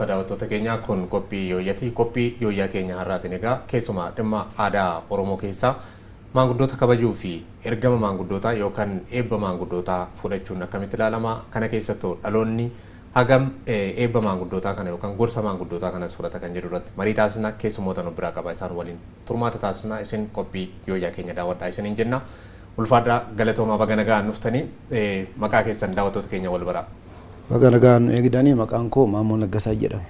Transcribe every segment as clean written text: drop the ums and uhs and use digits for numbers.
Kabajamtoota daawwattoota keenyaa kun qophii yooyyati. Qophii yooyyaa keenya har'aatiin egaa keessumaa dhimma aadaa Oromoo keessaa maanguddota kabajuu fi ergama maanguddootaa yookaan eebba maanguddootaa fudhachuun akkamitti ilaalama. Kana keessattuu dhaloonni hagam eebba maanguddootaa kana yookaan gorsa maanguddootaa kanas fudhata kan jedhu irratti marii taasisna. Keessumoota nu biraa qaba isaan waliin turmaata taasisna. Isin qophii yooyyaa keenya daawwadhaa isiniin jenna. Ulfaadhaa galatoomaa baga nagaan dhuftanii maqaa keessan daawwattoota keenya wal baraa. Baga nagaan nu eegdanii maqaan koo Maammoo Naggasaa jedhama.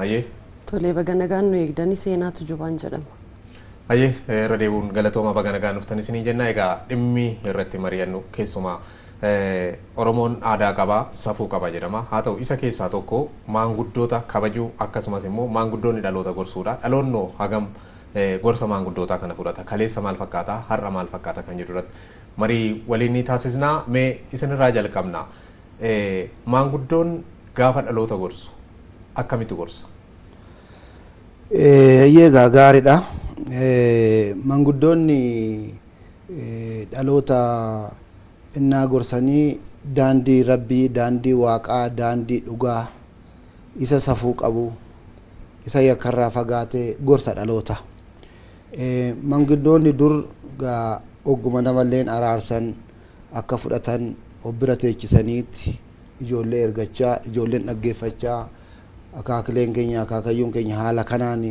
Ayyee. Tolee baga nagaan nu eegdanii Seenaatu Jubaan jedhama. Ayyee irra deebuun galatoomaa baga nagaan dhuftanii isiniin jenna. Egaa dhimmi irratti mari'annu keessumaa Oromoon aadaa qaba, safuu qaba jedhama. Haa ta'u isa keessaa tokko maanguddoota kabajuu akkasumas immoo maanguddoonni dhaloota gorsuudha. Dhaloonnoo hagam gorsa maanguddootaa kana fudhata. Kaleessa maal fakkaata? Har'a maal fakkaata kan jedhu irratti marii waliin ni taasisnaa. Mee isinirraa jalqabna. Maanguddoon gaafa dhaloota gorsu akkamitti gorsa? Eegaa gaariidha. Maanguddoonni dhaloota innaa gorsanii daandii rabbii, daandii waaqaa, daandii dhugaa isa safuu qabu, isa yakkarraa fagaatee gorsa dhaloota. Maanguddoonni dur ogguma namalleen araarsan akka fudhatan obbira teechisaniitti ijoollee ergachaa, ijoolleen dhaggeeffachaa, akaakileen keenya akaakayyuun keenya haala kanaan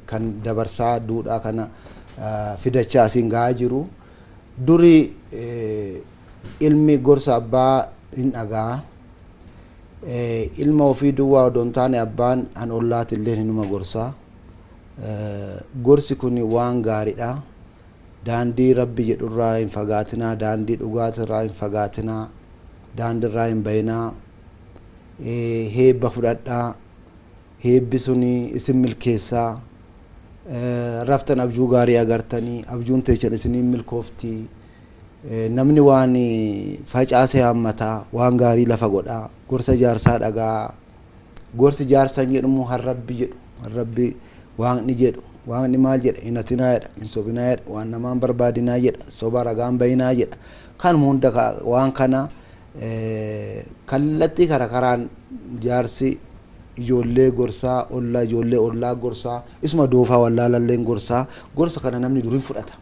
kan dabarsaa duudhaa kana fidachaa asiin gahaa jiru. Duri ilmi gorsa abbaa hin dhagaa, ilma ofii duwwaa odoo hin taane abbaan an ollaati illee hinuma gorsaa. Gorsi kun waan gaariidha. Daandii rabbi jedhurraa hin fagaatinaa, daandii dhugaatirraa hin fagaatinaa, daandiirraa hin bayinaa. Heebba fudhadhaa, heebbi suni isin milkeessaa. Raftan abjuu gaarii agartanii, abjuun teechan isiniin milkooftii. Namni waan facaasee hammataa, waan gaarii lafa godhaa, gorsa jaarsaa dhagaa. Gorsi jaarsan jedhamu harrabbi jedhu, harrabbi waaqni jedhu. Waaqni maal jedha? Hin hatinaa jedha, hin sobinaa jedha, waan namaan barbaadinaa jedha, soba ragaan bayinaa jedha. Kan hunda waan kana kallattii karaan jaarsi ijoollee gorsaa, ollaa ijoollee ollaa gorsaa, isuma doofaa wallaalalleen gorsaa. Gorsa kana namni dur hin fudhata.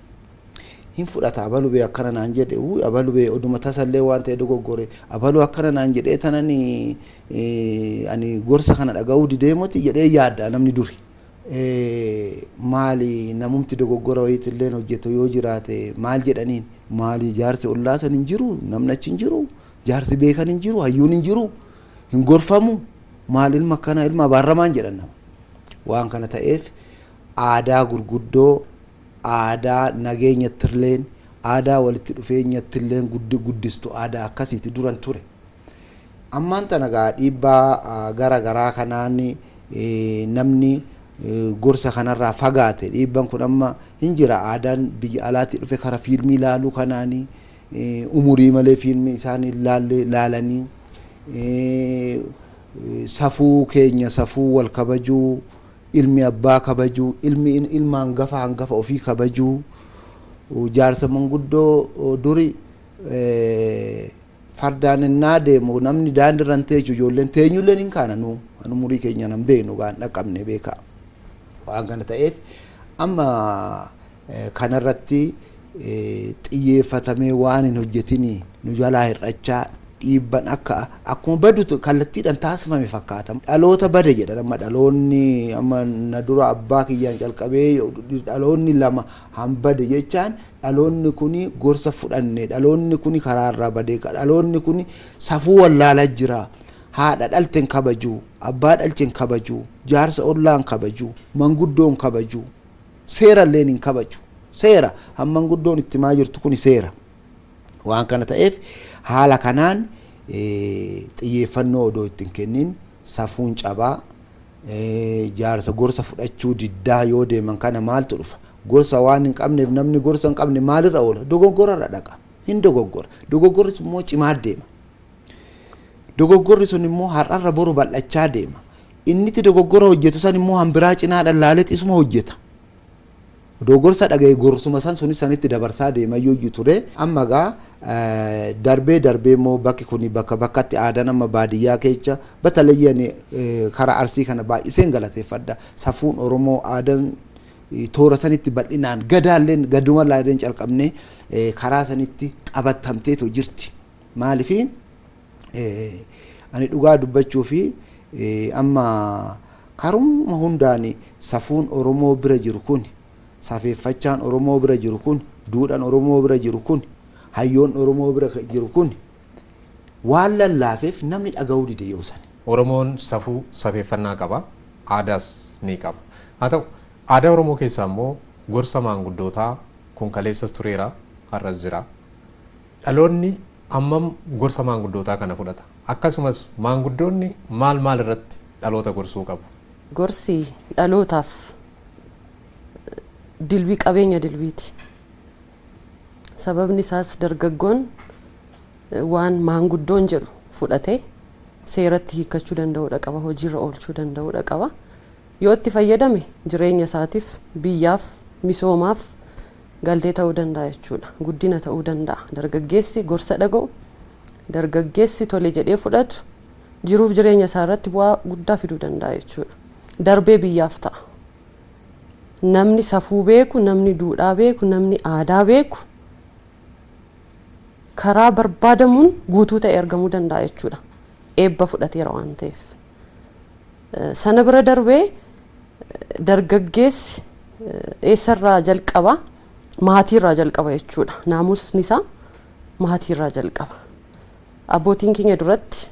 Hin fudhata. Abaluu bee akkana naan jedhe, abaluu bee oduma tasallee waan ta'e dogoggore, abaluu akkana naan jedhee tanani ani gorsa kana dhaga'uu dideemoti jedhee yaadda namni duri. Maali namumti dogoggora wayiitillee hojjetu yoo jiraate maal jedhaniin? Maali jaarsi ollaasan hin jiru, namni achi hin jiru, jaarsi beekan hin jiru, hayyuun hin jiru, hin gorfamu. Maal ilma akkana ilma abaarramaan jedhan nama. Waan kana ta'eef aadaa gurguddoo, aadaa nageenyattilleen, aadaa walitti dhufeenyattilleen guddistu aadaa akkasiiti duran ture. Ammaan tana gaa dhiibbaa gara garaa kanaan namni gorsa kanarraa fagaate. Dhiibban kun amma hin jira. Aadaan biyya alaatti dhufe kara fiilmii ilaaluu kanaanii umurii malee fiilmii isaanii laalanii safuu keenya safuu wal kabajuu, ilmi abbaa kabajuu, ilmi ilma hangafa ofii kabajuu. Jaarsa manguddoo duri fardaan innaa deemu namni daandirran teechu ijoolleen teenyulleen hin kaananu. Anu umurii keenya nan beeknu gaan dhaqqabne beekaa. Waan kana ta'eef amma kanarratti xiyyeeffatamee waan hin hojjetinii nu jalaa hir'achaa dhiibban akkuma badutu kallattiidhaan taasifame fakkaata. Dhaloota bade jedha amma dhaloonni amma na dura abbaa kiyyaan calqabee dhaloonni lama hambade jechaan dhaloonni kuni gorsa fudhanne, dhaloonni kuni karaarraa badee, dhaloonni kuni safuu wallaalaa jira. Haadha dhalteen kabajuu, abbaa dhalteen kabajuu, jaarsa ollaan kabajuu, manguddoon kabajuu, seeralleen hin kabaju. Seera manguddoon itti maa jirtu kuni seera. Waan kana ta'eef haala kanaan xiyyeeffannoo odoo ittiin kennin safuun cabaa. Jaarsa gorsa fudhachuu diddaa yoo deeman kana maaltu dhufa? Gorsa waan hin qabneef namni gorsa hin qabne maalirra oola? Dogoggorarra dhaqa. Hin dogoggora. Dogoggorri sun immoo cimaa deema. Dogoggorri sun immoo har'arra boru bal'achaa deema. Inni itti dogoggora hojjetu san immoo hanbiraa cinaadhaan laaleet isuma hojjeta. odoo gorsa dhaga'e gorsuma san sunis sanitti dabarsaa deemayyuu ture amma gaa darbee immoo bakki kun bakka bakkatti aadaan amma baadiyyaa keessa batalayyaan karaa arsii kana baay'iseen galateeffadha safuun Oromoo aadaan toora sanitti bal'inaan gadaalleen gaduma laaleen calqabne karaa sanitti qabatamteetu jirti maaliif ani dhugaa dubbachuu fi amma karuma hundaan safuun Oromoo bira jiru kun safeeffachaan Oromoo bira jiru kun duudhaan Oromoo bira jiru kun hayyoon Oromoo bira jiru kun waan lallaafeef namni dhaga'uu dide yoo san. Oromoon safuu safeeffannaa qaba aadaas ni qaba haa ta'u aadaa Oromoo keessaa immoo gorsa maanguddootaa kun kaleessas tureera har'as jira dhaloonni ammam gorsa maanguddootaa kana fudhata akkasumas maanguddoonni maal irratti dhaloota gorsuu qabu. Gorsi dhalootaaf dilbii qabeenya dilbiiti. Sababni isaas dargaggoon waan maanguddoon jedhu fudhatee seeratti hiikachuu danda'uudha qaba hojiirra oolchuu danda'uudha qaba. Yoo itti fayyadame jireenya isaatiif biyyaaf misoomaaf galtee ta'uu danda'a jechuudha. Guddina ta'uu danda'a. Dargaggeessi gorsa dhaga'u dargaggeessi tole jedhee fudhatu jiruuf jireenya isaa irratti bu'aa guddaa fiduu danda'a jechuudha. Darbee biyyaaf ta'a. Namni safuu beeku, namni duudhaa beeku, namni aadaa beeku karaa barbaadamuun guutuu ta'e argamuu danda'a jechuudha. Eebba fudhateera waan ta'eef. Sana bira darbee dargaggeessi eessarraa jalqaba maatiirraa jalqaba jechuudha. Naamusni isaa maatiirraa jalqaba. Abbootiin keenya duratti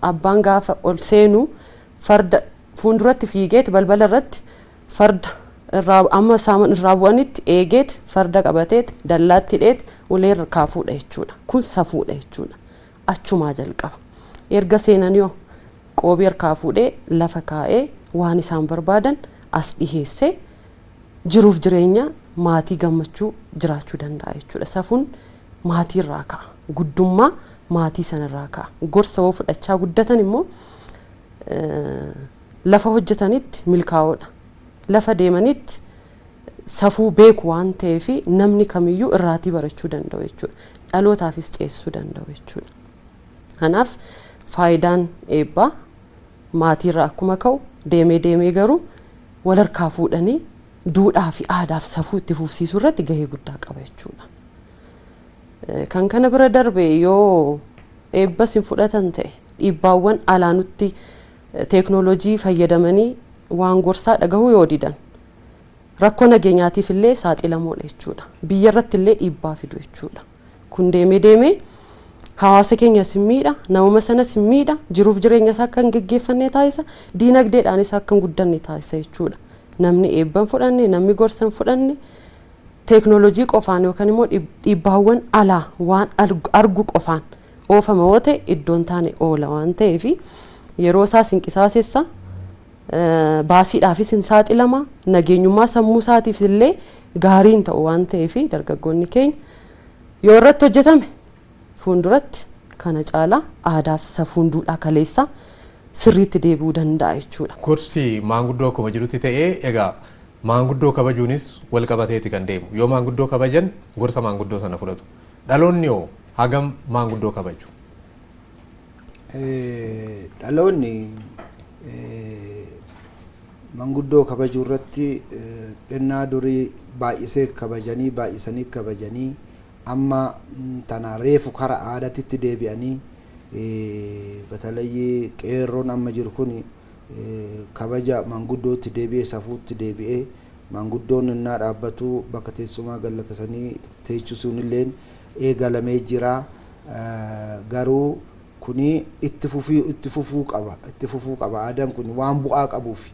abbaan gaafa ol seenu farda fuulduratti fiigeet balbala irratti farda irraa amma saaman irraa bu'anitti eegeet farda qabateet dallaatti hidheet ulee irraa fuudha jechuudha. Kun safuudha jechuudha. Achumaa jalqaba. Erga seenan yoo qoobii harkaa fuudhee lafa kaa'ee waan isaan barbaadan as dhiheessee jiruuf jireenya maatii gammachuu jiraachuu danda'a jechuudha. Safuun maatiirraa ka'a. Guddummaa maatii sanarraa ka'a. Gorsa yoo fudhachaa guddatan immoo lafa hojjetanitti milkaa'oodha. Lafa deemanitti safuu beeku waan ta'eef namni kamiyyuu irraatii barachuu danda'u jechuudha. Dhalootaafis ceessuu danda'u jechuudha. Kanaaf faayidaan eebbaa maatiirraa akkuma ka'u deemee garuu wal harkaa fuudhanii duudhaa fi aadaaf safuu itti fufsiisuu irratti gahee guddaa qaba jechuudha. Kan kana bira darbe yoo eebbas hin fudhatan ta'e dhiibbaawwan alaanutti teeknooloojii fayyadamanii waan gorsaa dhagahuu yoo didan rakkoo nageenyaatiif illee saaxilamoodha jechuudha. Biyya irratti illee dhiibbaa fidu jechuudha. Kun deemee hawaasa keenya simmiidha, namuma sana simmiidha, jiruuf jireenya isaa akka hin geggeeffannee taasisa, diinagdeedhaanis akka hin guddanne taasisa jechuudha. Namni eebban fudhanne, namni gorsan fudhanne teeknooloojii qofaan yookaan immoo dhiibbaawwan alaa waan argu qofaan oofama yoo ta'e iddoon taane oola waan ta'eef yeroo isaa sinqisaasessa baasiidhaafis hin saaxilama nageenyummaa sammuu isaatiif illee gaariin ta'u waan ta'eef dargaggoonni keenya yoo irratti hojjetame fuulduratti kana caalaa aadaaf safuun duudhaa kaleessa sirriitti deebi'uu danda'a jechuudha. Gorsi maanguddoo akkuma jirutti ta'ee egaa maanguddoo kabajuunis wal qabateeti kan deemu. Yoo maanguddoo kabajan gorsa maanguddoo sana fudhatu. Dhaloonni hoo hagam maanguddoo kabaju? Dhaloonni maanguddoo kabajuu irratti xinnaa durii baay'isanii kabajanii amma tana reefu karaa aadaatitti deebi'anii batalayyii qeerroon amma jiru kun kabaja maanguddootti deebi'ee safuutti deebi'ee maanguddoon innaa dhaabbatu bakka teessumaa gallakasanii teechisuun illee eegalamee jira. Garuu kuni itti fufuu qaba aadaan kun waan bu'aa qabuuf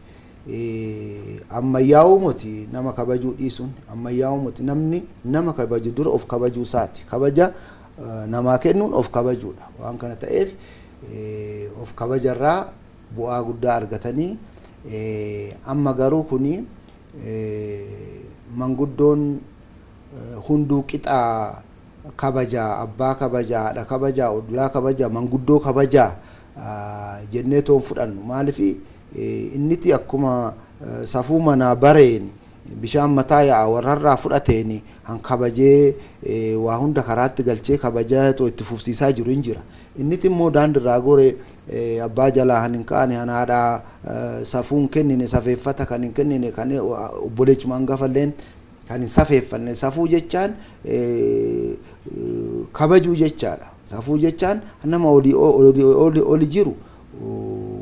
ammayyaa'uu moti nama kabajuu dhiisuun ammayyaa'uu moti namni nama kabaju dura of kabajuu isaati. Kabaja namaa kennuun of kabajuudha. Waan kana ta'eef of kabajarraa bu'aa guddaa argatanii amma garuu kuni manguddoon hunduu qixaa kabajaa abbaa kabajaa haadha kabajaa ollaa kabajaa manguddoo kabajaa jennee toon fudhannu maaliif inniti akkuma safuu manaa bareen bishaan mataa yaa warrarraa fudhateeni han kabajee waa hunda karaatti galchee kabajaa itti fufsiisaa jiru hin jira. Inni immoo daandirraa gore abbaa jalaa han hin kaane han haadha safuun kennine safeeffata kan hin kennine kan obboleechumaan gafalleen kan hin safeeffanne safuu jechaan kabajuu jechaadha. Safuu jechaan nama oli jiru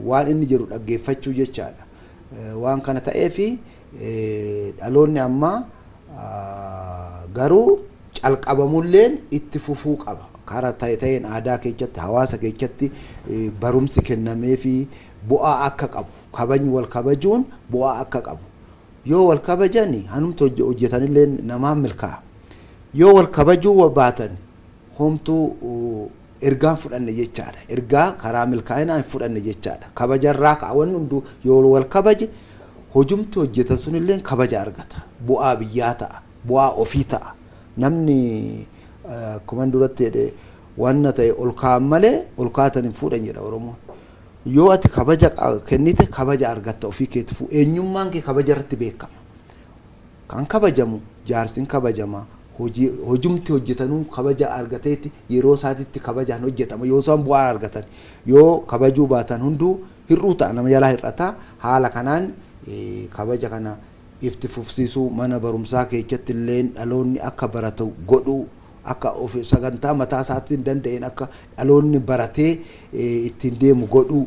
waan inni jiru dhaggeeffachuu jechaadha. Waan kana ta'eefi dhaloonni amma garuu calqabamulleen itti fufuu qaba. Karaa ta'een aadaa keessatti hawaasa keessatti barumsi kennamee fi bu'aa akka qabu kabajni wal kabajuun bu'aa akka qabu. Yoo wal kabajani hanumtu hojjetanillee namaan milkaa'a. Yoo wal kabajuu baatan homtuu ergaan fudhanne jechaadha. Ergaa karaa milkaa'inaa hin fudhanne jechaadha. Kabajarraa kaawwan hundu yoo wal kabaje hojumti hojjetan sunillee kabaja argata. Bu'aa biyyaa ta'a. Bu'aa ofii ta'a. Namni akkuma duratti jedhe wanna ta'e ol kaa'an malee ol kaa'atan hin fuudhan jedha Oromoon. Yoo ati kabaja kennite kabaja argatta ofii keetiifuu eenyummaan kee kabaja irratti beekama. Kan kabajamu jaarsin kabajama. Hojumti hojjetanuu kabaja argateetti yeroo isaatitti kabajaan hojjetama yoo isaan bu'aa argatan yoo kabajuu baatan hunduu hir'uu ta'a nama jalaa hir'ata haala kanaan kabaja kana ifti fufsiisuu mana barumsaa keessatti illee dhaloonni akka baratu godhuu akka of sagantaa mataa isaatiin danda'een akka dhaloonni baratee ittiin deemu godhuu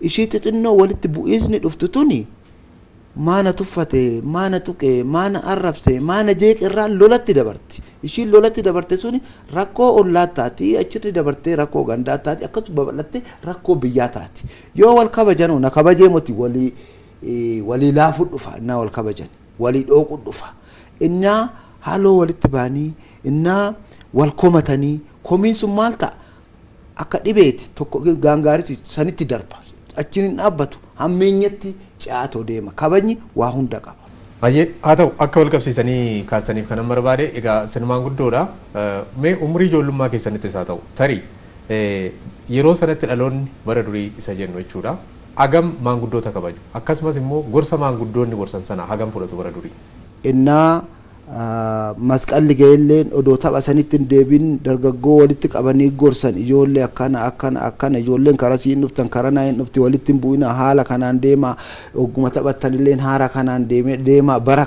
ishii xixinnoo walitti bu'iisni dhuftu tuni maana tuffate maana tuqe maana arrabse maana jeeqirraa lolatti dabarti ishiin lolatti dabarte suni rakkoo ollaa taati achirri dabartee rakkoo gandaa taati akkasuma babal'atte rakkoo biyyaa taati yoo wal kabajan na kabajee moti walii laafuu dhufa innaa wal kabajan walii dhooquu dhufa innaa haaloo walitti baanii innaa wal komatanii komiin sun maal ta'a akka dhibeeti tokko gaangaaris sanitti darba achiin hin dhaabbatu hammeenyatti caatoo deema kabajni waa hunda qaba. Baay'ee haa ta'u akka wal qabsiisanii kaasaniif kanan barbaade egaa sinumaan guddoodha. Mee umurii ijoollummaa keessanittis haa ta'u tarii yeroo sanatti dhaloonni bara durii isa jennu jechuudha. Hagam maanguddoota kabaju akkasumas immoo gorsa maanguddoonni gorsan sana hagam fudhatu bara durii. Innaa masqalli ga'elleen odoo tapha sanitti hin deebiin dargaggoo walitti qabanii gorsan ijoollee akkana ijoolleen karaa siin dhuftan karaa naa hin dhufti walitti hin bu'ina haala kanaan deema ogguma taphattanilleen haara kanaan deema bara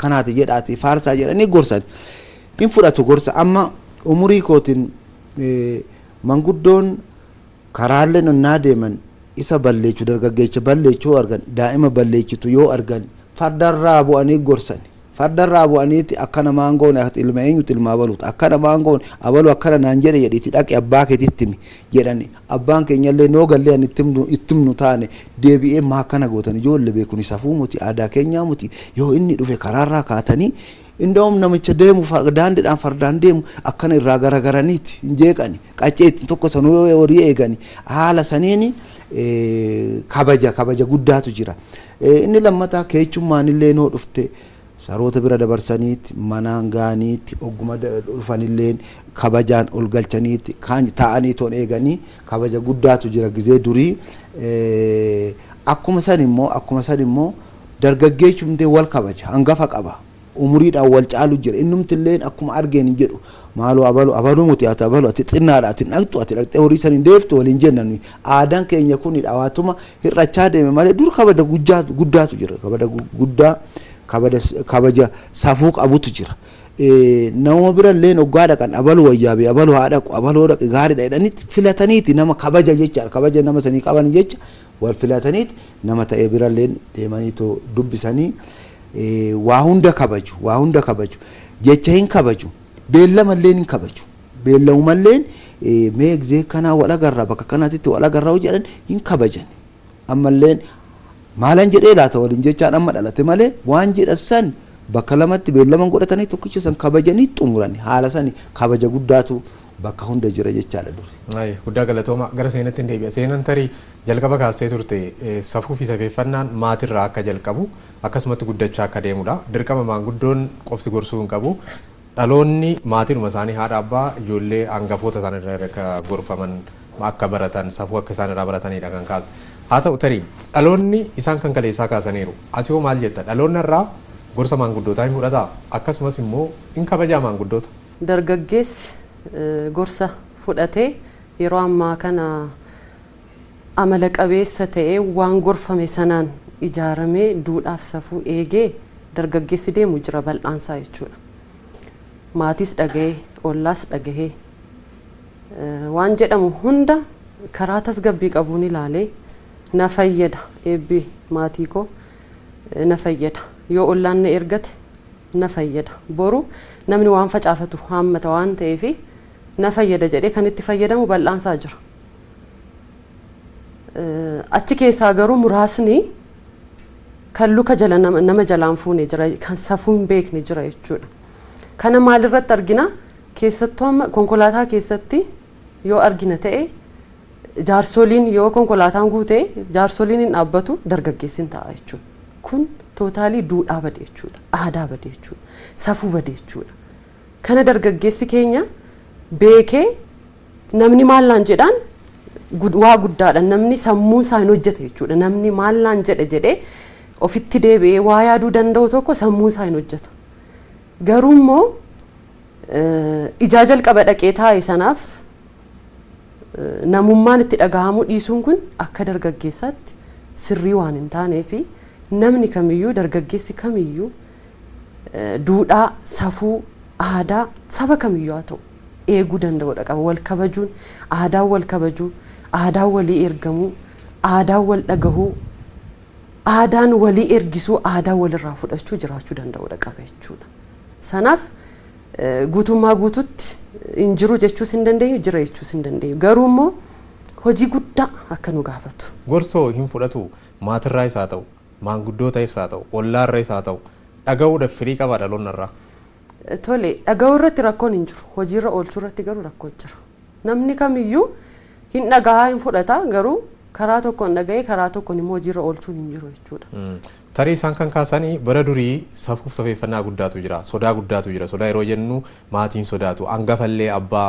kanaati jedhaati faarsaa jedhanii gorsan hin fudhatu gorsa amma umurii kootiin manguddoon karaalleen onnaa deeman isa balleechuu dargaggeecha balleechuu argan daa'ima balleechitu yoo argan fardarraa bu'anii gorsan. Fardarraa bu'aniiti akkana maangoon ilma eenyutu ilma abaluuta akkana maangoon abalu akkana naan jedhe jedhiiti dhaqi abbaa keetitti himi jedhani abbaan keenyallee noo gallee ani ittimnu taane deebi'ee maa akkana gootan ijoollee beekun safuu muti aadaa keenyaa muti yoo inni dhufe karaarraa kaatanii indoom namicha deemu daandiidhaan fardaan deemu akkana irraa garagaraniiti hin jeeqani qacceetti tokko sanuu horii eegani haala saniini kabaja guddaatu jira inni lammataa keechummaanillee noo dhufte saroota bira dabarsaniitti manaan gaaniitti ogguma dhufanilleen kabajaan ol galchaniitti kaan ta'anii toon eeganii kabaja guddaatu jira gizee durii akkuma san immoo dargaggeechumdee wal kabaja hangafa qaba umuriidhaan wal caalu jira innumtilleen akkuma argeen hin jedhu maaloo abaluu muti ati abaluu ati xinnaadha ati dhaqxu ati dhaqxee horii san hin deeftu waliin jennan aadaan keenya kun dhawaatuma hir'achaa deeme malee dur kabaja guddaatu jira kabaja guddaa kabaja safuu qabutu jira nama birallee oggaa dhaqan abaluu wayyaabe abaluu haa dhaqu abaluu dhaqi gaariidha jedhanitti filataniiti nama kabaja jecha kabaja nama sanii qaban jecha wal filataniiti nama ta'ee birallee deemanii too dubbisanii waa hunda kabaju jecha hin kabaju beellamallee hin kabaju beellamumallee mee gizee kanaa wal agarraa bakka kanaatitti wal agarraa jedhan hin kabajan ammallee maalan jedhee laata waliin jechaan amma dhalate malee waan jedhasan bakka lamatti beellaman godhatanii tokkicha san kabajanii xumurani haala sani kabaja guddaatu bakka hunda jira jechaadha duri. Guddaa galatooma gara seenatti hin deebi'a. Seenan tarii jalqaba kaastee turte safuu fi safeeffannaan maatirraa akka jalqabu akkasumatti guddachaa akka deemudha. Dirqama maanguddoon qofti gorsuu hin qabu. Dhaloonni maatiidhuma isaanii haadha abbaa ijoollee hangafoota isaanii akka gorfaman akka baratan safuu akka isaan irraa baratanidha kan kaasu. Haa ta'u tarii dhaloonni isaan kan kaleessaa kaasaniiru. Ati hoo maal jetta? Dhaloonni irraa gorsa maanguddootaa hin fudhataa akkasumas immoo in kabajaa maanguddoota. Dargaggeessi gorsa fudhatee yeroo ammaa kana amala qabeessa ta'ee waan gorfame sanaan ijaaramee duudhaaf safuu eegee dargaggeessi deemu jira bal'aansaa jechuudha. Maatis dhagahee ollaas dhagahee waan jedhamu hunda karaa tasgabbii qabuun ilaalee na fayyada eebbi maatii koo na fayyada yoo ollaan na ergate na fayyada boru namni waan facaafatu haammata waan ta'eef na fayyada jedhee kan itti fayyadamu bal'aansaa jira. Achi keessaa garuu muraasni kan luka jala nama jalaan fuune jira kan safuu hin beekne jira jechuudha. Kana maalirratti argina keessattuu amma konkolaataa keessatti yoo argina ta'e jaarsoliin yoo konkolaataan guute jaarsoliin hin dhaabbatu dargaggeessi hin ta'a jechuudha. Kun tootaalii duudhaa bade jechuudha. Aadaa bade jechuudha. Safuu bade jechuudha. Kana dargaggeessi keenya beekee namni maallaan jedhaan waa guddaadha. Namni sammuu isaa hin hojjete jechuudha. Namni maallaan jedhe jedhee ofitti deebi'ee waa yaaduu danda'u tokko sammuu isaa hin hojjeta. Garuu immoo ijaa jalqaba dhaqee taa'e sanaaf namummaan itti dhagahamuu dhiisuun kun akka dargaggeessaatti sirrii waan hin taaneefi namni kamiyyuu dargaggeessi kamiyyuu duudhaa safuu aadaa saba kamiyyuu haa ta'u eeguu danda'uudha qaba. Wal kabajuun aadaan wal kabajuu aadaan walii ergamuu aadaan wal dhagahuu aadaan walii ergisuu aadaan walirraa fudhachuu jiraachuu danda'uudha qaba jechuudha. Sanaaf guutummaa guututti hin jiru jechuus hin dandeenyu jira jechuus hin dandeenyu garuu immoo hojii guddaa akka nu gaafatu. Gorsoo hin fudhatu maatirraa isaa ta'u maanguddoota isaa ta'u ollaarra isaa ta'u dhaga'uudhaaf firii qaba dhaloonnarraa. Tole dhaga'uu irratti rakkoon hin jiru hojiirra oolchuu irratti garuu rakkoon jira. Namni kamiyyuu hin dhagahaa hin fudhata garuu karaa tokkoon dhaga'ee karaa tokkoon immoo hojiirra oolchuun hin jiru jechuudha. Tarii isaan kan kaasanii bara durii safuuf safeeffannaa guddaatu jira sodaa guddaatu jira sodaa yeroo jennu maatiin sodaatu hangafallee abbaa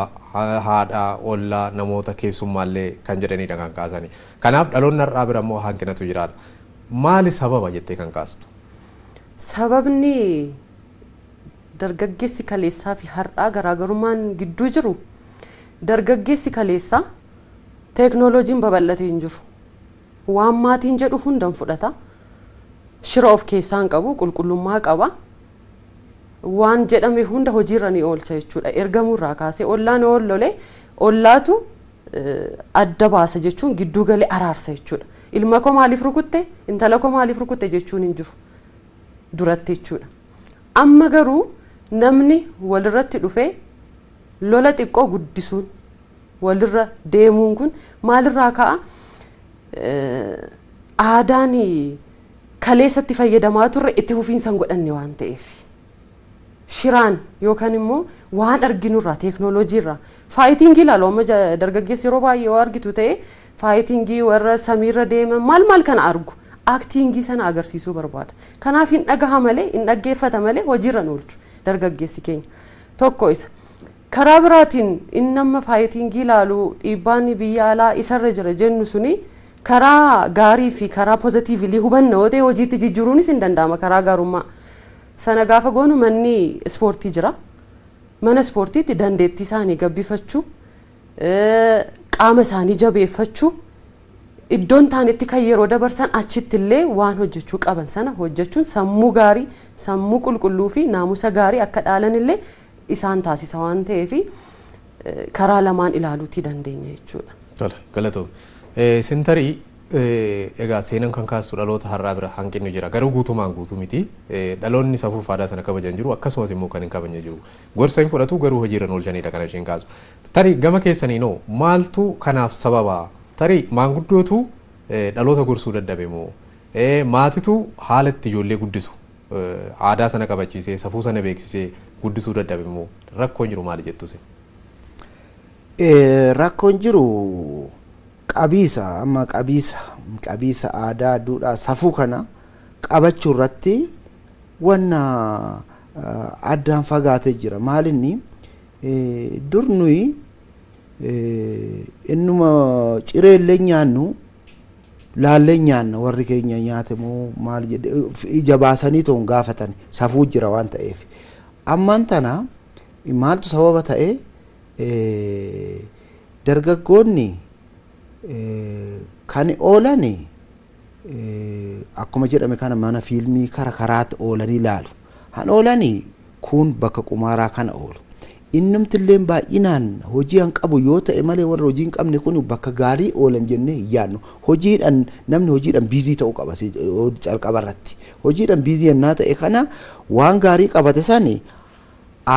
haadha ollaa namoota keessummaallee kan jedhanidha kan kaasanii. Kanaaf dhaloonni har'aa bira immoo hanqinatu jiraadha. Maali sababa jettee kan kaastu? Sababni dargaggeessi kaleessaa fi har'aa garaagarummaan gidduu jiru dargaggeessi kaleessaa teeknooloojiin babal'atee hin jiru. Waan maatiin jedhu hundan fudhata. Shira of keessaan qabu qulqullummaa qaba. Waan jedhame hunda hojiirra ni oolcha jechuudha. Ergamuurraa kaasee ollaan oollolee ollaatu adda baasa jechuun gidduu galee araarsa jechuudha. Ilma koo maaliif rukutte intala koo maaliif rukutte jechuun hin jiru duratti jechuudha. Amma garuu namni walirratti dhufee lola xiqqoo guddisuun walirra deemuun kun maalirraa ka'a? Aadaanii kaleessatti fayyadamaa turre itti fufiinsan godhanne waan ta'eef shiraan yookaan immoo waan arginurraa teeknooloojiirraa faayitingii ilaalu amma dargaggeessi yeroo baay'ee yoo argitu ta'e faayitingii warra samiirra deeman maal kana argu aktiingii sana agarsiisuu barbaada. Kanaaf hin dhagaha malee hin dhaggeeffata malee hojiirra oolchu dargaggeessi keenya tokko isa. Karaa biraatiin inni amma faayitingii ilaalu dhiibbaan biyya alaa isarra jira jennu suni karaa gaarii fi karaa pozitiivili hubannoo ta'e hojiitti jijjiiruunis hin danda'ama karaa gaarummaa. Sana gaafa goonu manni ispoortii jira. Mana ispoortiitti dandeettii isaanii gabbifachuu qaama isaanii jabeeffachuu iddoon taanetti kan yeroo dabarsan achitti illee waan hojjechuu qaban sana hojjechuun sammuu gaarii sammuu qulqulluu fi naamusa gaarii akka dhaalan illee isaan taasisa waan ta'eef karaa lamaan ilaaluutii dandeenya jechuudha. Tola galatoom. Sintarii egaa seenaan kan kaastu dhaloota har'aa bira hanqinni jira garuu guutumaan guutuu miti dhaloonni safuuf aadaa sana kabajan jiru akkasumas immoo kan hin kabajne jiru gorsa hin fudhatu garuu hojiirra oolchanidha kana isheen kaasu. Tarii gama keessaniinoo maaltu kanaaf sababa tarii maanguddootu dhaloota gorsuu dadhabe moo maatitu haala itti ijoollee guddisu aadaa sana kabachiisee safuu sana beeksisee guddisuu dadhabe moo rakkoon jiru maali jettu se? Rakkoon jiru qabiisa aadaa duudhaa safuu kana qabachuu irratti wanna addaan fagaatee jira. Maalinni dur nuyi innuma cireellee nyaannu laallee nyaanna warri keenya nyaate moo maal jedhe ija baasanii toon gaafatan safuu jira waan ta'eef ammaan tana maaltu sababa ta'e dargaggoonni kan oolani akkuma jedhame kana mana fiilmii karaatti oolanii ilaalu han oolani kun bakka qumaaraa kana oolu innumtillee baay'inaan hojii han qabu yoo ta'e malee warra hojii hin qabne kun bakka gaarii oolan jennee yaannu hojiidhaan namni hojiidhaan biizii ta'uu qaba calqaba irratti hojiidhaan biizii yennaa ta'e kana waan gaarii qabate sani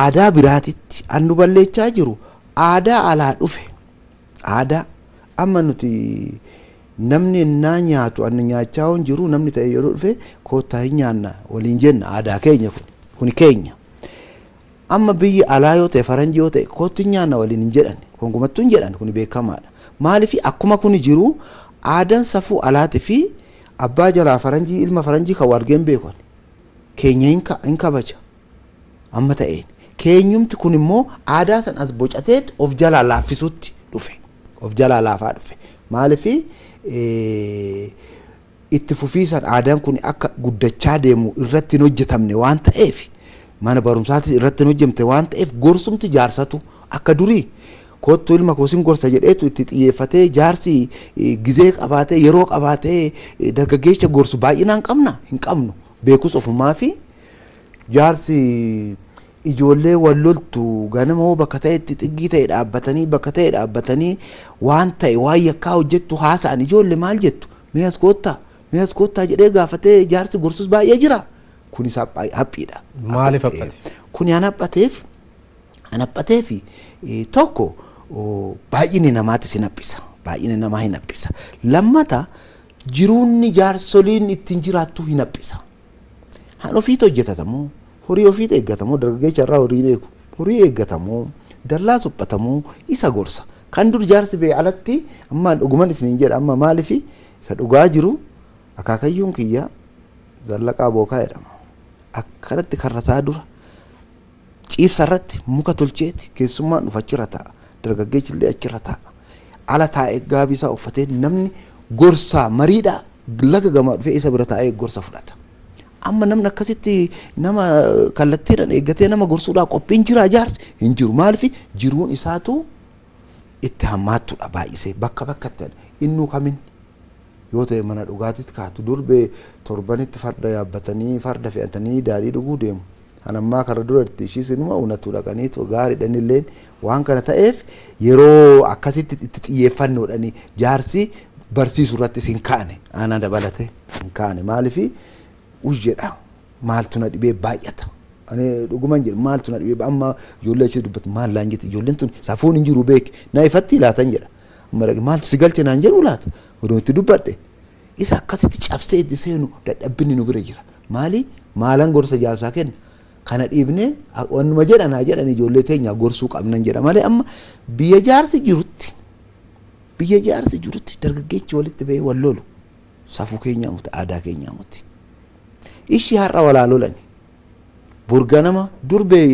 aadaa biraatitti annu balleechaa jiru aadaa alaa dhufe aadaa amma nuti namni naa nyaatu annu nyaachaa hon jiru namni ta'e yeroo dhufe koottaa hin nyaanna waliin jenna aadaa keenya kun keenya amma biyyi alaa yoo ta'e faranjii yoo ta'e kootti nyaanna waliin hin jedhan konkumattuu hin jedhan kun beekamaadha maaliif akkuma kun jiru aadaan safuu alaati fi abbaa jalaa faranjii ilma faranjii kan wargeen beekon keenya hin kabaja amma ta'een keenyumti kun immoo aadaa san as bocateet of jalaa laaffisuutti dhufe of jalaa laafaa dhufe maaliif itti fufiisan aadaan kun akka guddachaa deemu irratti hin hojjetamne waan ta'eef mana barumsaatis irratti hin hojjemte waan ta'eef gorsumti jaarsatu akka durii kottu ilma koosin gorsa jedheetu itti xiyyeeffatee jaarsi gizee qabaatee yeroo qabaatee dargaggeessa gorsu baay'inaan qabna hin qabnu beekus ofumaa fi jaarsi ijoollee wal loltu ganama bakka ta'etti xiggii ta'e dhaabbatanii waan ta'e waan yakkaa hojjettu haasa'an ijoollee maal jettu mi'as koottaa jedhee gaafatee jaarsi gorsus baay'ee jira kun isaa haphiidha maaliif haphate kun yaan haphateef tokko baay'inni namaatis hin haphisa baay'inni namaa hin haphisa lammata jiruunni jaarsoliin ittiin jiraattu hin haphisa han ofiit hojjetatamoo horii ofiit eeggatamoo dargaggeessa irraa horii eeggatamoo dallaa suphatamoo isa gorsa kan dur jaarsi bee alatti amma dhuguman isin jedha amma maaliif isa dhugaa jiru akaakayyuun kiyya zallaqaa bookaa jedhama akkanatti karrataa dura ciibsa irratti muka tolcheeti keessummaan dhufa achirra ta'a dargaggeessi illee achirra ta'a ala taa'ee gaabii isaa uffatee namni gorsaa mariidhaa laga gamaa dhufee isa bira taa'ee gorsa fudhata amma namni akkasitti nama kallattiidhaan eeggatee nama gorsuudhaa qophiin jira jaarsi hin jiru maaliif jiruun isaatu itti hammaattudha baay'isee bakka bakkatti innuu kamin yoo ta'e mana dhugaatitti kaatu durbee torbanitti farda yaabbatanii farda fe'atanii daadhii dhuguu deemu anammaa karra duratti ishiis inuma unatu dhaqaniitu gaariidhaan illee waan kana ta'eef yeroo akkasitti itti xiyyeeffannoodhaan jaarsi barsiisuu irrattis hin kaane aanaa dabalate hin kaane maaliif ujjedha maaltu na dhibee baay'ata ani dhuguman jedhu maaltu na dhibee amma ijoollee ishee dubbatu maal laan jetti ijoolleen tun safuun hin jiru beeki na ifatti laatan jedha amma maaltu si galche naan jedhu laata odoo itti dubbadhe isa akkasitti cabsee itti seenu dadhabbinni nu bira jira maali maalan gorsa jaarsaa kenna kana dhiibne wannuma jedhanaa jedhan ijoollee teenya gorsuu qabnan jedha malee amma biyya jaarsi jirutti dargaggeechi walitti ba'ee wal lolu safuu keenyaa muti aadaa keenyaa muti ishi har'a walaa lolani burganama durbee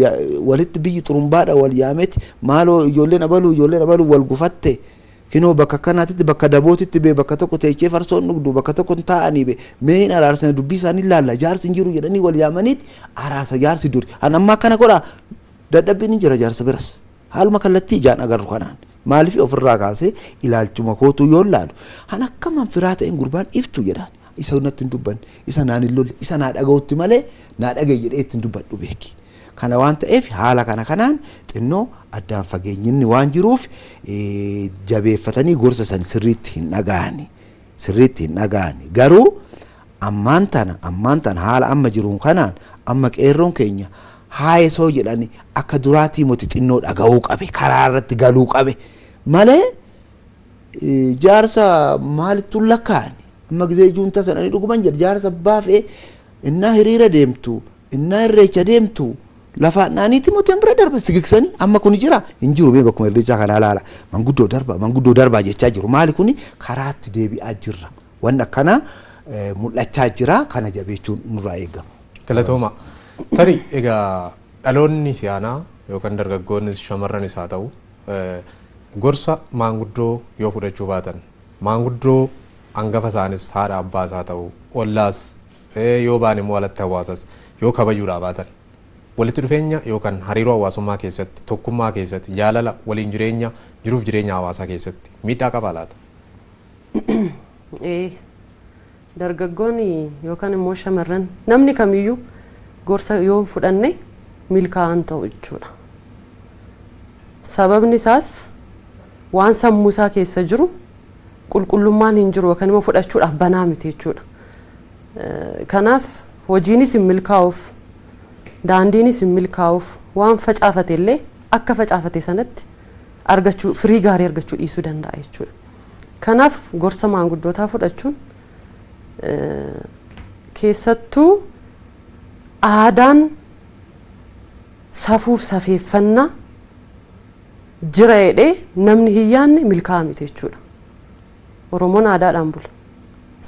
walitti biyyi xurumbaadha wal yaameeti maaloo ijoolleen abaluu wal gufatte kinoo bakka kanaatitti bakka dabootitti bee bakka tokko teechee farsoon dhugdu bakka tokko taa'anii bee mee hin araarsane dubbii isaanii ilaalla jaarsi hin jiru jedhanii wal yaamaniiti araarsa jaarsi duri an ammaa kana godhaa dadhabbiin hin jira jaarsa biras haaluma kallattii ijaan agarru kanaan maaliif ofirraa kaasee ilaalchuma kootuu yoo laalu han akkaman firaa ta'een gurbaan iftu jedhaan isa natti hin dubbanne isa naan hin lolle isa naa dhaga'utti malee naa dhagaye jedhee ittiin dubbadhu beeki kana waan ta'eef haala kanaan xinnoo addaan fageenyinni waan jiruuf jabeeffatanii gorsa san sirriitti hin dhaga'ani garuu ammaan tana haala amma jiruun kanaan amma qeerroon keenya haayesoo jedhani akka duraatii moti xinnoo dhaga'uu qabe karaa irratti galuu qabe malee jaarsa maalittu lakkaa'ani amma gizee juunta sananii dhuguman jedha jaarsa baafee innaa hiriira deemtu innaa irreecha deemtu lafaan naaniitti mootiin bira darba sigiksanii amma kun jira hin jiru bee bakkuma irreechaa kana laala manguddoo darbaa jechaa jiru maali kun karaatti deebi'aa jirra waan akkana mul'achaa jira kana jabeechuun nurraa eegama. Galatooma tarii egaa dhaloonni siyaanaa yookaan dargaggoonni shamarranis haa ta'u gorsa maanguddoo yoo fudhachuu baatan maanguddoo hangafa isaanis haadha abbaa isaa ta'u ollaas yoo baan immoo alatti hawaasas yoo kabajuudhaa baatan walitti dhufeenya yookaan hariiroo hawaasummaa keessatti tokkummaa keessatti jaalala waliin jireenya jiruuf jireenya hawaasaa keessatti miidhaa qaba laata? Dargaggoonni yookaan immoo shamarran namni kamiyyuu gorsa yoo fudhanne milkaa'an ta'u jechuudha. Sababni isaas waan sammuu isaa keessa jiru qulqullummaan hin jiru yookaan immoo fudhachuudhaaf banaa miti jechuudha. Kanaaf hojiinis hin milkaa'uuf daandiinis hin milkaa'uuf waan facaafate illee akka facaafate sanatti argachuu firii gaarii argachuu dhiisuu danda'a jechuudha. Kanaaf gorsa maanguddootaa fudhachuun keessattuu aadaan safuuf safeeffannaa jira jedhee namni hin yaanne milkaa'aa miti jechuudha. Oromoon aadaadhaan bula,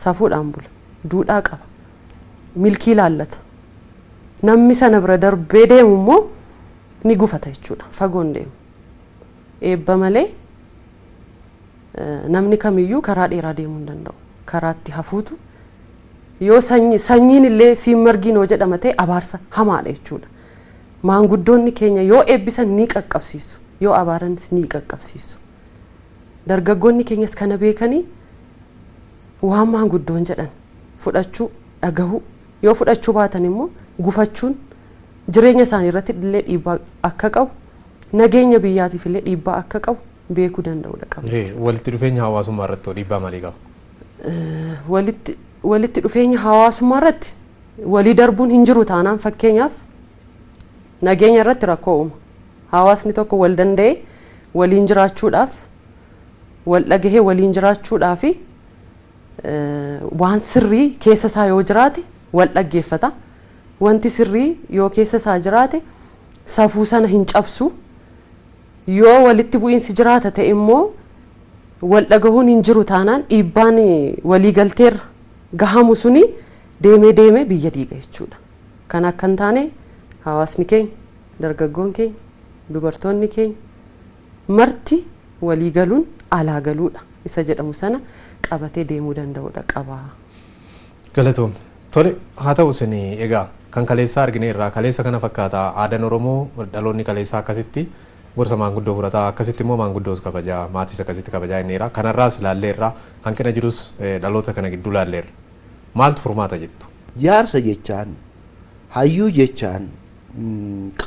safuudhaan bula, duudhaa qaba, milkii laallata. Namni sana bira darbee deemu immoo ni gufata jechuudha. Fagoon deemu. Eebba malee namni kamiyyuu karaa dheeraa deemuu hin danda'u. Karaatti hafuutu yoo sanyiin illee siin margiin yoo jedhama ta'e abaarsa hamaadha jechuudha. Maanguddoonni keenya yoo eebbisan ni qaqqabsiisu, yoo abaaranis ni qaqqabsiisu. Dargaggoonni keenyas kana beekanii waan maanguddoon jedhan fudhachuu, dhagahuu, yoo fudhachuu baatan immoo gufachuun jireenya isaanii irratti illee dhiibbaa akka qabu, nageenya biyyaatiif illee dhiibbaa akka qabu beekuu danda'udha qaba. Walitti dhufeenya hawaasummaa irratti dhiibbaa maalii qaba? Walitti dhufeenya hawaasummaa irratti walii darbuun hin jiru taanaan fakkeenyaaf nageenya irratti rakkoo uuma. Hawaasni tokko wal danda'ee waliin jiraachuudhaaf wal dhagahee waliin jiraachuudhaaf waan sirrii keessa isaa yoo jiraate wal dhaggeeffata. Wanti sirrii yoo keessa isaa jiraate safuu sana hin cabsu. Yoo walitti bu'iinsi jiraata ta'e immoo wal dhagahuun hin jiru taanaan dhiibbaan walii galteerra gahamu suni deemee biyya diiga jechuudha. Kan akka hin taane hawaasni keenya, dargaggoon keenya, dubartoonni keenya marti walii galuun alaa galuudha. Isa jedhamu sana qabatee deemuu danda'udha qaba. Galatoom. Tole haa ta'u isin egaa kan kaleessaa argine irraa kaleessa kana fakkaata aadaan Oromoo dhaloonni kaleessaa akkasitti gorsa maanguddoo fudhataa akkasitti immoo maanguddoos kabajaa maatis akkasitti kabajaa inneera kanarraas ilaalleerra hanqina jirus dhaloota kana gidduu ilaalleerra maaltu furmaata jettu? Jaarsa jechaan hayyuu jechaan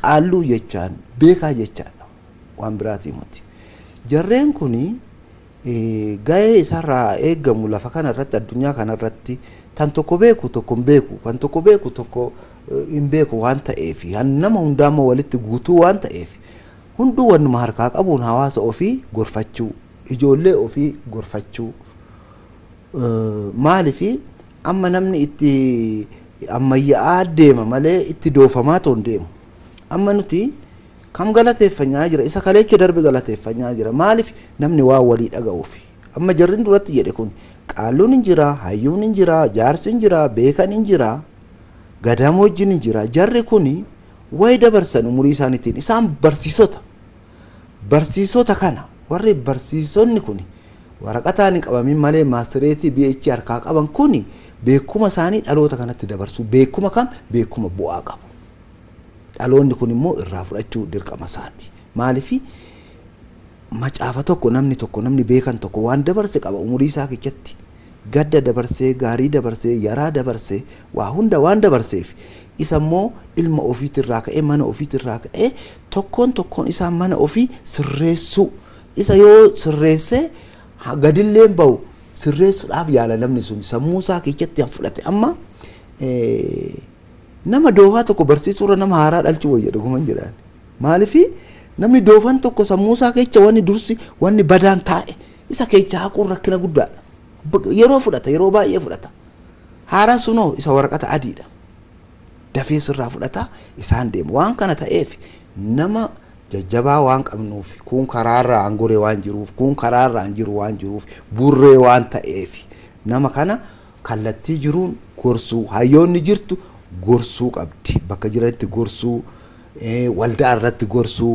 qaalluu jechaan beekaa jechaadha waan biraatii miti. Jarreen kuni gahee isarraa eeggamu lafa kanarratti addunyaa kanarratti tan tokko beeku tokko hin beeku kan tokko beeku tokko hin beeku waan ta'eef nama hundaammoo walitti guutuu waan ta'eef hunduu wannuma harkaa qabuun hawaasa ofii gorfachuu ijoollee ofii gorfachuu maaliif amma namni itti ammayyaa deema malee itti doofamaa toon deemu amma nuti kam galateeffannaa jira isa kaleecha darbe galateeffannaa jira maaliif namni waa walii dhaga'uuf amma jarrin duratti jedhe kun qaalluun hin jira hayyuun hin jira jaarsi hin jira beekan hin jira gadamoo wajjin hin jira jarri kuni way dabarsan umurii isaaniitiin isaan barsiisota kana warri barsiisonni kuni waraqataan hin qabamin malee maastireetii BH harkaa qaban kuni beekuma isaanii dhaloota kanatti dabarsu beekuma kam beekuma bu'aa qabu dhaloonni kun immoo irraa fudhachuu dirqama isaati maaliif macaafa tokko namni beekan tokko waan dabarse qaba umurii isaa keessatti gadda dabarsee gaarii dabarsee yaraa dabarsee waa hunda waan dabarseef isa immoo ilma ofiitirraa ka'ee mana ofiitirraa ka'ee tokkoon isaa mana ofii sirreessuu isa yoo sirreessee gadilleen bahu sirreessuudhaaf yaala namni sun sammuu isaa keessatti han fudhate amma nama doofaa tokko barsiisuurra nama haaraa dhalchuu wayya dhuguman jedhaan maaliif namni doofan tokko sammuu isaa keessa wanni dursi wanni badaan taa'e isa keessa haquun rakkina guddaadha yeroo fudhata yeroo baay'ee fudhata haaraa sunoo isa waraqata adiidha dafee sirraa fudhata isaan deemu waan kana ta'eef nama jajjabaa waan qabnuuf kun karaarraa angoree waan jiruuf kun karaarraa jiru waan jiruuf burree waan ta'eef nama kana kallattii jiruun gorsuu hayyoonni jirtu gorsuu qabdi bakka jiranitti gorsuu waldaa irratti gorsuu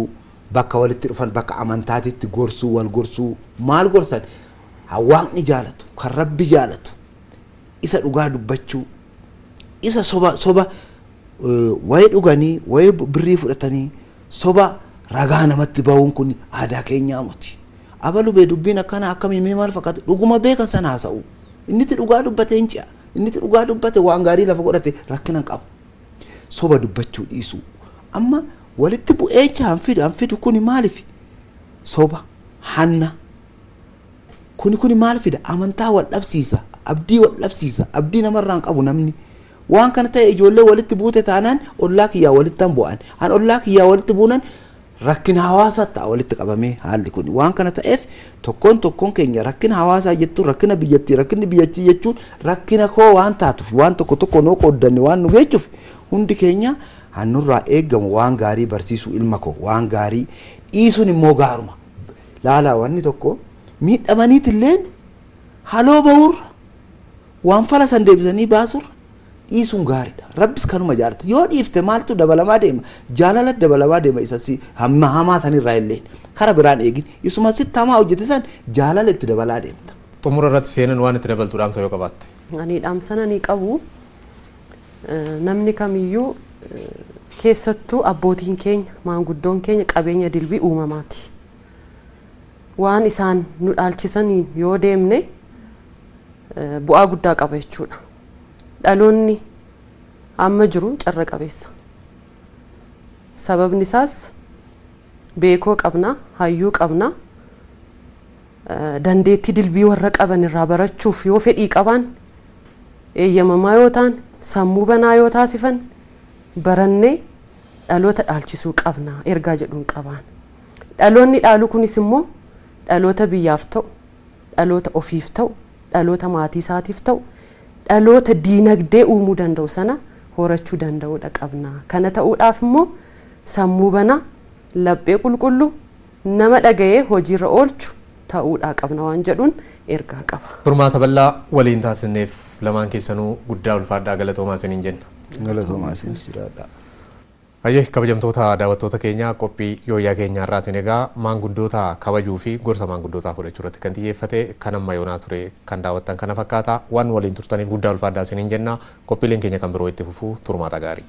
bakka walitti dhufan bakka amantaatitti gorsuu wal gorsuu maal gorsan hawaasni jaalatu kan rabbi jaalatu isa dhugaa dubbachuu isa soba wayii dhuganii wayii birrii fudhatanii soba ragaa namatti ba'uun kun aadaa keenyaa miti. Abalu bee dubbiin akkana akkamii maal fakkaatu dhuguma beekan sana haasa'u inni itti dhugaa dubbate hin ci'a inni itti dhugaa dubbate waan gaarii lafa godhate rakkina hin qabu soba dubbachuu dhiisuu amma walitti bu'eecha hanfidu kuni maaliif soba hanna kuni maal fida amantaa wal dhabsiisa abdii namarraan qabu namni waan kana ta'e ijoollee walitti buute taanaan ollaa kiyyaa walittan bu'an an ollaa kiyyaa walitti buunan rakkina hawaasaa ta'a walitti qabamee haalli kun waan kana ta'eef tokkoon keenya rakkina hawaasaa jettuun rakkina biyyattii jechuun rakkina koo waan taatuuf waan tokko noo qooddanne waan nu geechuuf hundi keenya hannurraa eeggamu waan gaarii barsiisuu ilma koo waan gaarii dhiisuun immoo gaaruma laalaa wanni tokko miidhamaniitilleen haloo ba'uurra waan fala san deebisanii baasuurra dhiisuun gaariidha. Rabbis kanuma jaalata. Yoo dhiifte maaltu dabalamaa deema? Jaalala dabalamaa deema isasi hamaa sanirraa illee kara biraan eegin isuma sitti hamaa hojjete san jaalala itti dabalaa deemta. Xumura irratti seenan waan itti dabaltu dhaamsa yoo qabaatte. Ani dhaamsana ni qabu. Namni kamiyyuu keessattuu abbootiin keenya maanguddoon keenya qabeenya dilbii uumamaati. Waan isaan nu dhaalchisanii yoo deemne bu'aa guddaa qaba jechuudha. Dhaloonni amma jiru carra qabeessa. Sababni isaas beekoo qabna, hayyuu qabna, dandeettii dilbii warra qaban irraa barachuuf yoo fedhii qaban, eeyyamamaa yoo ta'an, sammuu banaa yoo taasifan, barannee dhaloota dhaalchisuu qabna ergaa jedhuun qaban. Dhaloonni dhaalu kunis immoo dhaloota biyyaaf ta'u, dhaloota ofiif ta'u, dhaloota maatii isaatiif ta'u, dhaloota diinagdee uumuu danda'u sana horachuu danda'uudha qabna. Kana ta'uudhaaf immoo sammuu banaa laphee qulqulluu nama dhaga'ee hojiirra oolchu ta'uudha qabna waan jedhuun ergaa qaba. Furmaata bal'aa waliin taasisneef lamaan keessanuu guddaa ulfaadhaa galatoomaa isiniin jenna. Galatoomaa isinis jiraadha. Ayyee kabajamtoota daawwattoota keenya qophii yooyyaa keenya har'aatiin egaa maanguddoota kabajuu fi gorsa maanguddootaa fudhachuu irratti kan xiyyeeffate kan amma yoonaa ture kan daawwattan kana fakkaata waan waliin turtaniif guddaa ulfaadhaa isiniin jenna qophiileen keenya kan biroo itti fufuu turmaata gaarii.